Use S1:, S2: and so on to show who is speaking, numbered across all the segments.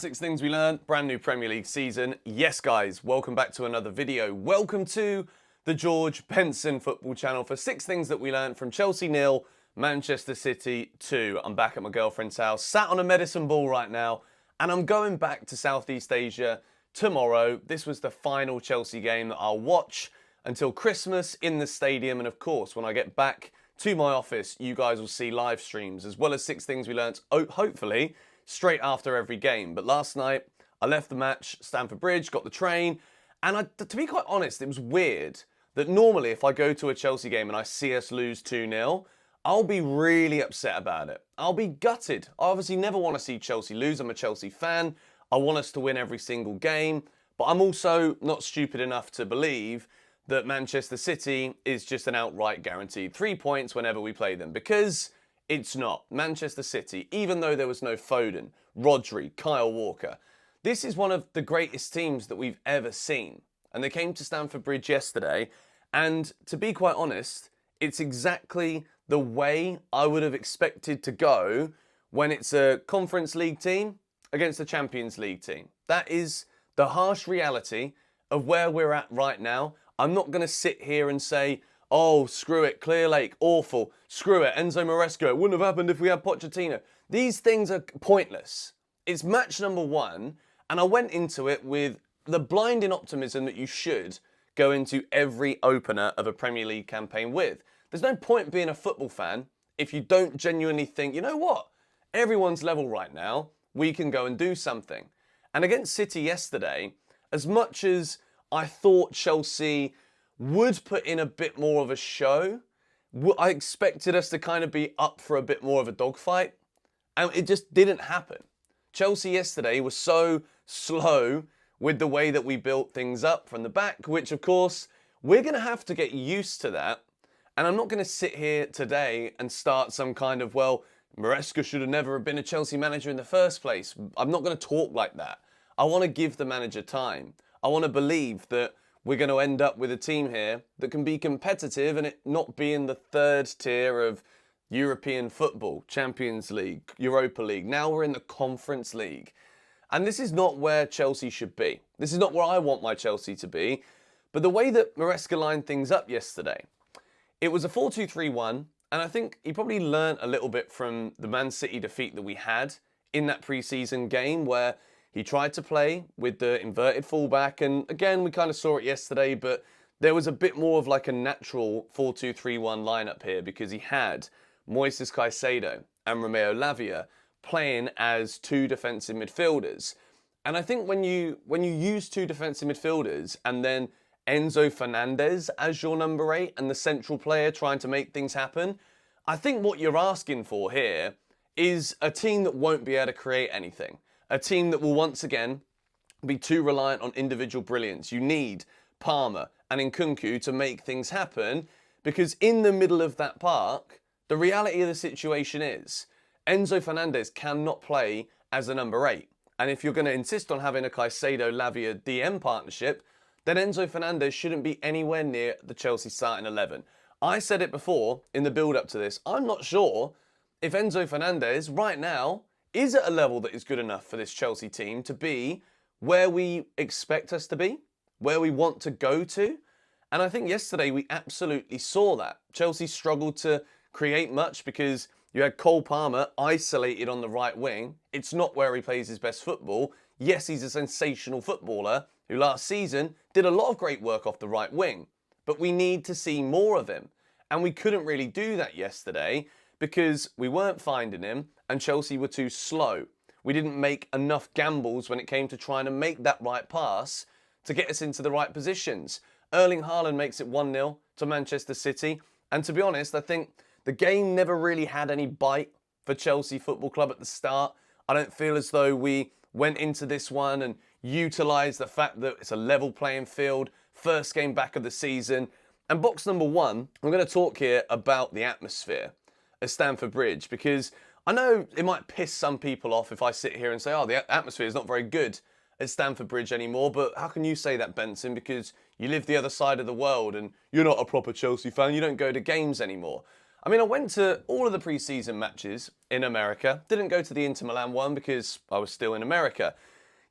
S1: Six things we learned, brand new Premier League season. Yes, guys, welcome back to another video. Welcome to the George Benson football channel for six things that we learned from Chelsea 0, Manchester City 2. I'm back at my girlfriend's house, sat on a medicine ball right now, and I'm going back to Southeast Asia tomorrow. This was the final Chelsea game that I'll watch until Christmas in the stadium. And of course, when I get back to my office, you guys will see live streams as well as six things we learnt, hopefully, straight after every game. But last night, I left the match, Stamford Bridge, got the train, and to be quite honest, it was weird that normally if I go to a Chelsea game and I see us lose 2-0, I'll be really upset about it. I'll be gutted. I obviously never want to see Chelsea lose. I'm a Chelsea fan. I want us to win every single game, but I'm also not stupid enough to believe that Manchester City is just an outright guaranteed 3 points whenever we play them, because it's not. Manchester City, even though there was no Foden, Rodri, Kyle Walker, this is one of the greatest teams that we've ever seen. And they came to Stamford Bridge yesterday, and to be quite honest, it's exactly the way I would have expected to go when it's a Conference League team against a Champions League team. That is the harsh reality of where we're at right now. I'm not going to sit here and say, oh, screw it, Clear Lake, awful. Screw it, Enzo Maresca, it wouldn't have happened if we had Pochettino. These things are pointless. It's match number one, and I went into it with the blinding optimism that you should go into every opener of a Premier League campaign with. There's no point being a football fan if you don't genuinely think, you know what, everyone's level right now, we can go and do something. And against City yesterday, as much as I thought Chelsea would put in a bit more of a show, I expected us to kind of be up for a bit more of a dogfight, and it just didn't happen. Chelsea yesterday was so slow with the way that we built things up from the back, which of course, we're going to have to get used to that. And I'm not going to sit here today and start some kind of, well, Maresca should have never been a Chelsea manager in the first place. I'm not going to talk like that. I want to give the manager time. I want to believe that we're going to end up with a team here that can be competitive and it not be in the third tier of European football, Champions League, Europa League. Now we're in the Conference League. And this is not where Chelsea should be. This is not where I want my Chelsea to be. But the way that Maresca lined things up yesterday, it was a 4-2-3-1. And I think he probably learnt a little bit from the Man City defeat that we had in that pre-season game, where he tried to play with the inverted fullback, and again, we kind of saw it yesterday, but there was a bit more of like a natural 4-2-3-1 lineup here because he had Moises Caicedo and Romeo Lavia playing as two defensive midfielders. And I think when you use two defensive midfielders and then Enzo Fernandez as your number 8 and the central player trying to make things happen, I think what you're asking for here is a team that won't be able to create anything. A team that will once again be too reliant on individual brilliance. You need Palmer and Nkunku to make things happen, because in the middle of that park, the reality of the situation is Enzo Fernandez cannot play as a number 8. And if you're going to insist on having a Caicedo-Lavia DM partnership, then Enzo Fernandez shouldn't be anywhere near the Chelsea starting 11. I said it before in the build-up to this. I'm not sure if Enzo Fernandez right now is at a level that is good enough for this Chelsea team to be where we expect us to be, where we want to go to. And I think yesterday we absolutely saw that. Chelsea struggled to create much because you had Cole Palmer isolated on the right wing. It's not where he plays his best football. Yes, he's a sensational footballer who last season did a lot of great work off the right wing, but we need to see more of him. And we couldn't really do that yesterday because we weren't finding him and Chelsea were too slow. We didn't make enough gambles when it came to trying to make that right pass to get us into the right positions. Erling Haaland makes it 1-0 to Manchester City. And to be honest, I think the game never really had any bite for Chelsea Football Club at the start. I don't feel as though we went into this one and utilised the fact that it's a level playing field, first game back of the season. And box number one, I'm going to talk here about the atmosphere at Stamford Bridge, because I know it might piss some people off if I sit here and say, oh, the atmosphere is not very good at Stamford Bridge anymore. But how can you say that, Benson? Because you live the other side of the world and you're not a proper Chelsea fan. You don't go to games anymore. I mean, I went to all of the pre-season matches in America. Didn't go to the Inter Milan one because I was still in America.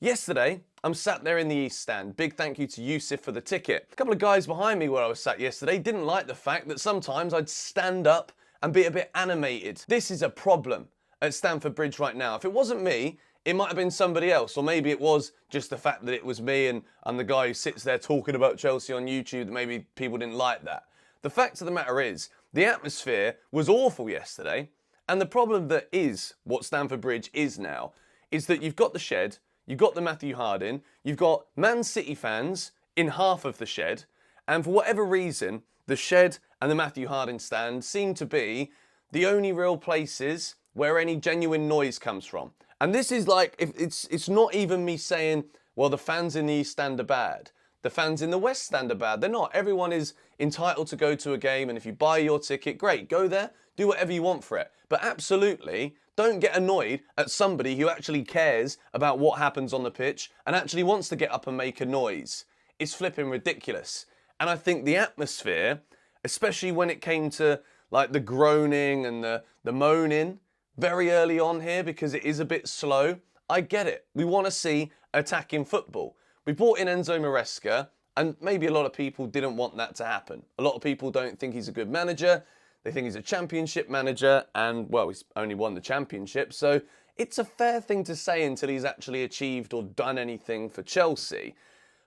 S1: Yesterday, I'm sat there in the East Stand. Big thank you to Yusuf for the ticket. A couple of guys behind me where I was sat yesterday didn't like the fact that sometimes I'd stand up and be a bit animated. This is a problem at Stamford Bridge right now. If it wasn't me, it might have been somebody else, or maybe it was just the fact that it was me and I'm the guy who sits there talking about Chelsea on YouTube, that maybe people didn't like that. The fact of the matter is, the atmosphere was awful yesterday, and the problem that is what Stamford Bridge is now is that you've got the Shed, you've got the Matthew Haaland, you've got Man City fans in half of the Shed, and for whatever reason, the Shed and the Matthew Haaland stand seem to be the only real places where any genuine noise comes from. And this is like, it's not even me saying, well, the fans in the East Stand are bad. The fans in the West Stand are bad. They're not. Everyone is entitled to go to a game, and if you buy your ticket, great, go there, do whatever you want for it. But absolutely, don't get annoyed at somebody who actually cares about what happens on the pitch and actually wants to get up and make a noise. It's flipping ridiculous. And I think the atmosphere, especially when it came to like the groaning and the moaning, very early on here, because it is a bit slow. I get it. We want to see attacking football. We brought in Enzo Maresca, and maybe a lot of people didn't want that to happen. A lot of people don't think he's a good manager. They think he's a championship manager, and, well, he's only won the championship, so it's a fair thing to say until he's actually achieved or done anything for Chelsea.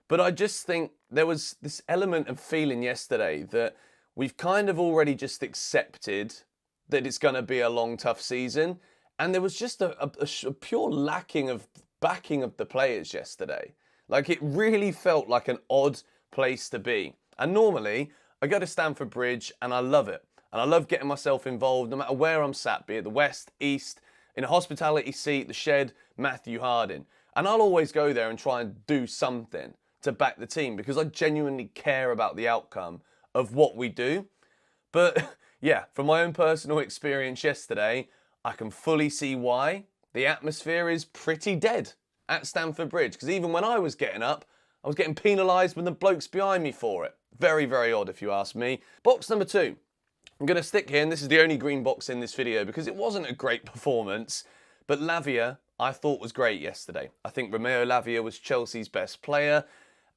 S1: But I just think there was this element of feeling yesterday that we've kind of already just accepted that it's going to be a long, tough season. And there was just a pure lacking of backing of the players yesterday. Like, it really felt like an odd place to be. And normally, I go to Stamford Bridge and I love it. And I love getting myself involved no matter where I'm sat, be it the West, East, in a hospitality seat, the Shed, Matthew Haaland. And I'll always go there and try and do something to back the team because I genuinely care about the outcome of what we do. But yeah, from my own personal experience yesterday, I can fully see why the atmosphere is pretty dead at Stamford Bridge. Because even when I was getting up, I was getting penalised with the blokes behind me for it. Very, very odd if you ask me. Box number 2. I'm going to stick here, and this is the only green box in this video because it wasn't a great performance. But Lavia, I thought was great yesterday. I think Romeo Lavia was Chelsea's best player.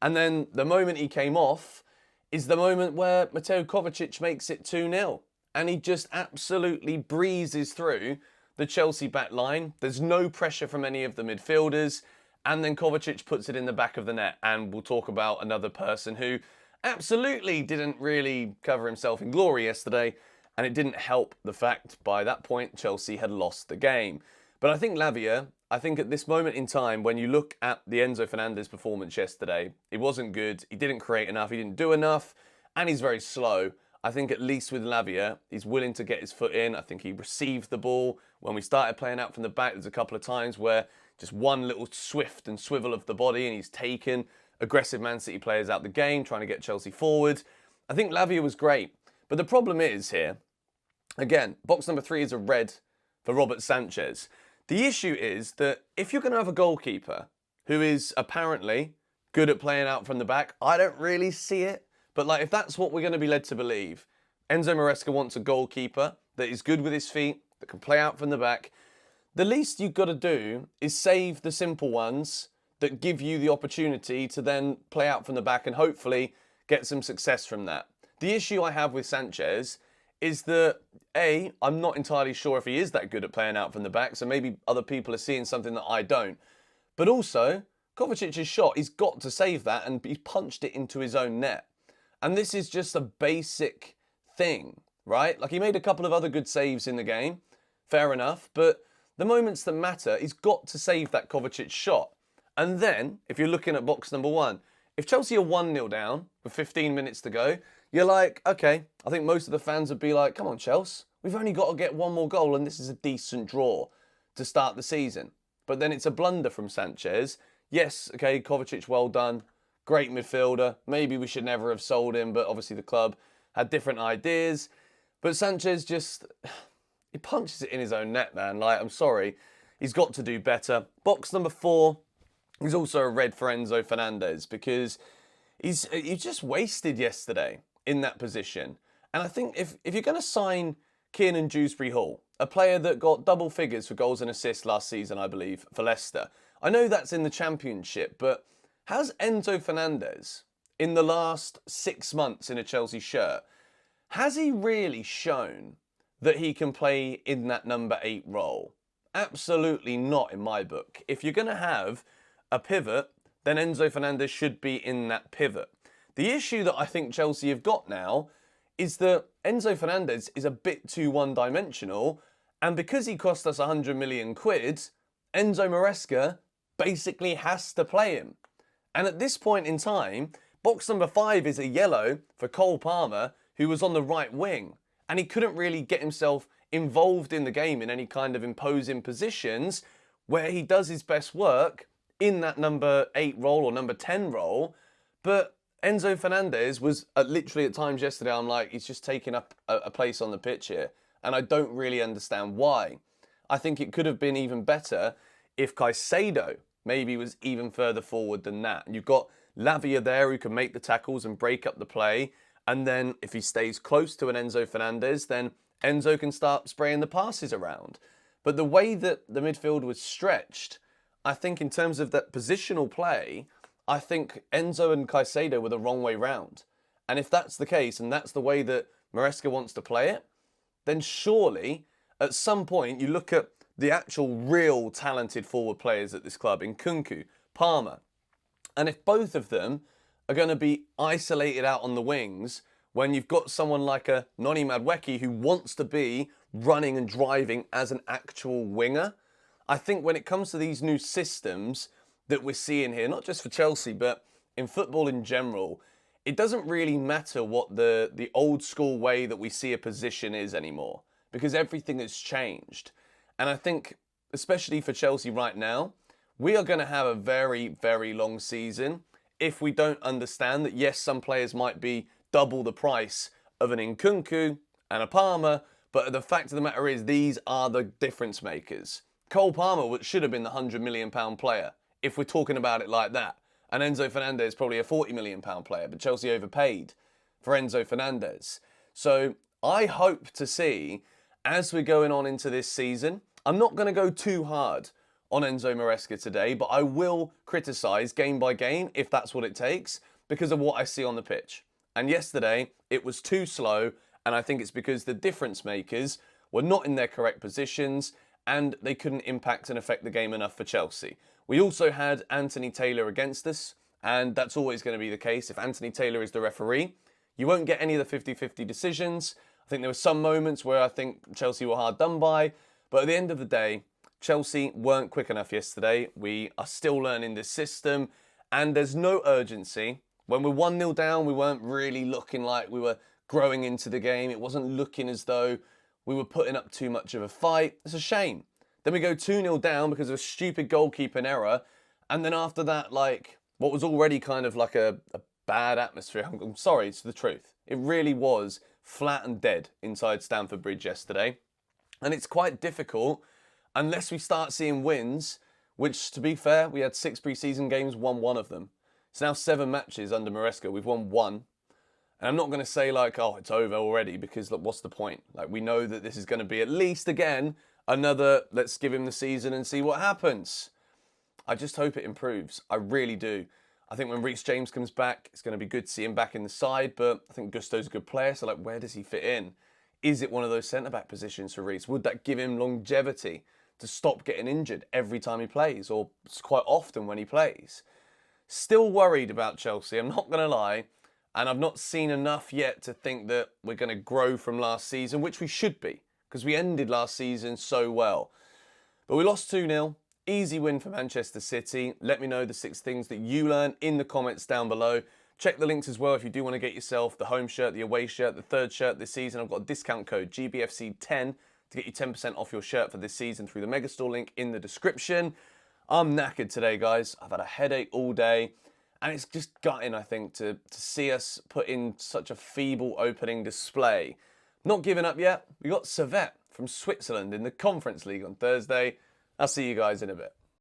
S1: And then the moment he came off is the moment where Mateo Kovacic makes it 2-0. And he just absolutely breezes through the Chelsea back line. There's no pressure from any of the midfielders. And then Kovacic puts it in the back of the net. And we'll talk about another person who absolutely didn't really cover himself in glory yesterday. And it didn't help the fact by that point Chelsea had lost the game. But I think Lavia, I think at this moment in time, when you look at the Enzo Fernandez performance yesterday, it wasn't good. He didn't create enough. He didn't do enough. And he's very slow. I think at least with Lavia, he's willing to get his foot in. I think he received the ball. When we started playing out from the back, there's a couple of times where just one little swift and swivel of the body and he's taken aggressive Man City players out the game, trying to get Chelsea forward. I think Lavia was great. But the problem is here, again, box number 3 is a red for Robert Sanchez. The issue is that if you're going to have a goalkeeper who is apparently good at playing out from the back, I don't really see it. But like, if that's what we're going to be led to believe, Enzo Maresca wants a goalkeeper that is good with his feet, that can play out from the back. The least you've got to do is save the simple ones that give you the opportunity to then play out from the back and hopefully get some success from that. The issue I have with Sanchez is that, A, I'm not entirely sure if he is that good at playing out from the back, so maybe other people are seeing something that I don't. But also, Kovacic's shot, he's got to save that, and he punched it into his own net. And this is just a basic thing, right? Like, he made a couple of other good saves in the game, fair enough, but the moments that matter, he's got to save that Kovacic shot. And then, if you're looking at box number 1, if Chelsea are 1-0 down with 15 minutes to go, you're like, okay, I think most of the fans would be like, come on, Chelsea, we've only got to get one more goal and this is a decent draw to start the season. But then it's a blunder from Sanchez. Yes, okay, Kovacic, well done. Great midfielder. Maybe we should never have sold him, but obviously the club had different ideas. But Sanchez just, he punches it in his own net, man. Like, I'm sorry. He's got to do better. Box number 4 is also a red for Enzo Fernandez because he's just wasted yesterday in that position. And I think if you're going to sign Kiernan Dewsbury-Hall, a player that got double figures for goals and assists last season, I believe, for Leicester. I know that's in the Championship, but has Enzo Fernandez, in the last 6 months in a Chelsea shirt, has he really shown that he can play in that number 8 role? Absolutely not in my book. If you're going to have a pivot, then Enzo Fernandez should be in that pivot. The issue that I think Chelsea have got now is that Enzo Fernandez is a bit too one-dimensional, and because he cost us 100 million quid, Enzo Maresca basically has to play him. And at this point in time, box number 5 is a yellow for Cole Palmer, who was on the right wing, and he couldn't really get himself involved in the game in any kind of imposing positions where he does his best work in that number 8 role or number 10 role. But Enzo Fernandez was literally at times yesterday, I'm like, he's just taking up a place on the pitch here. And I don't really understand why. I think it could have been even better if Caicedo maybe was even further forward than that. And you've got Lavia there who can make the tackles and break up the play. And then if he stays close to an Enzo Fernandez, then Enzo can start spraying the passes around. But the way that the midfield was stretched, I think in terms of that positional play, I think Enzo and Caicedo were the wrong way round. And if that's the case, and that's the way that Maresca wants to play it, then surely at some point you look at the actual real talented forward players at this club in Nkunku, Palmer. And if both of them are going to be isolated out on the wings when you've got someone like a Noni Madueke who wants to be running and driving as an actual winger, I think when it comes to these new systems that we're seeing here, not just for Chelsea, but in football in general, it doesn't really matter what the old school way that we see a position is anymore, because everything has changed. And I think, especially for Chelsea right now, we are going to have a very, very long season if we don't understand that, yes, some players might be double the price of an Nkunku and a Palmer, but the fact of the matter is these are the difference makers. Cole Palmer should have been the £100 million player, if we're talking about it like that. And Enzo Fernandez probably a £40 million player, but Chelsea overpaid for Enzo Fernandez. So I hope to see, as we're going on into this season, I'm not going to go too hard on Enzo Maresca today, but I will criticise game by game if that's what it takes, because of what I see on the pitch. And yesterday, it was too slow, and I think it's because the difference makers were not in their correct positions, and they couldn't impact and affect the game enough for Chelsea. We also had Anthony Taylor against us, and that's always going to be the case. If Anthony Taylor is the referee, you won't get any of the 50-50 decisions. I think there were some moments where I think Chelsea were hard done by, but at the end of the day, Chelsea weren't quick enough yesterday. We are still learning this system, and there's no urgency. When we're 1-0 down, we weren't really looking like we were growing into the game. It wasn't looking as though we were putting up too much of a fight. It's a shame. Then we go 2-0 down because of a stupid goalkeeping error. And then after that, like, what was already kind of like a bad atmosphere. I'm sorry, it's the truth. It really was flat and dead inside Stamford Bridge yesterday. And it's quite difficult unless we start seeing wins, which, to be fair, we had 6 pre-season games, won 1 of them. It's now 7 matches under Maresca. We've won 1. And I'm not going to say like, oh, it's over already, because look, what's the point? Like, we know that this is going to be at least, again, another, let's give him the season and see what happens. I just hope it improves. I really do. I think when Reece James comes back, it's going to be good to see him back in the side, but I think Gusto's a good player, so like, where does he fit in? Is it one of those centre-back positions for Reece? Would that give him longevity to stop getting injured every time he plays, or quite often when he plays? Still worried about Chelsea, I'm not going to lie, and I've not seen enough yet to think that we're going to grow from last season, which we should be, because we ended last season so well. But we lost 2-0. Easy win for Manchester City. Let me know the 6 things that you learned in the comments down below. Check the links as well if you do want to get yourself the home shirt, the away shirt, the 3rd shirt this season. I've got a discount code GBFC10 to get you 10% off your shirt for this season through the Megastore link in the description. I'm knackered today, guys. I've had a headache all day, and it's just gutting, I think, to see us put in such a feeble opening display. Not giving up yet. We got Servette from Switzerland in the Conference League on Thursday. I'll see you guys in a bit.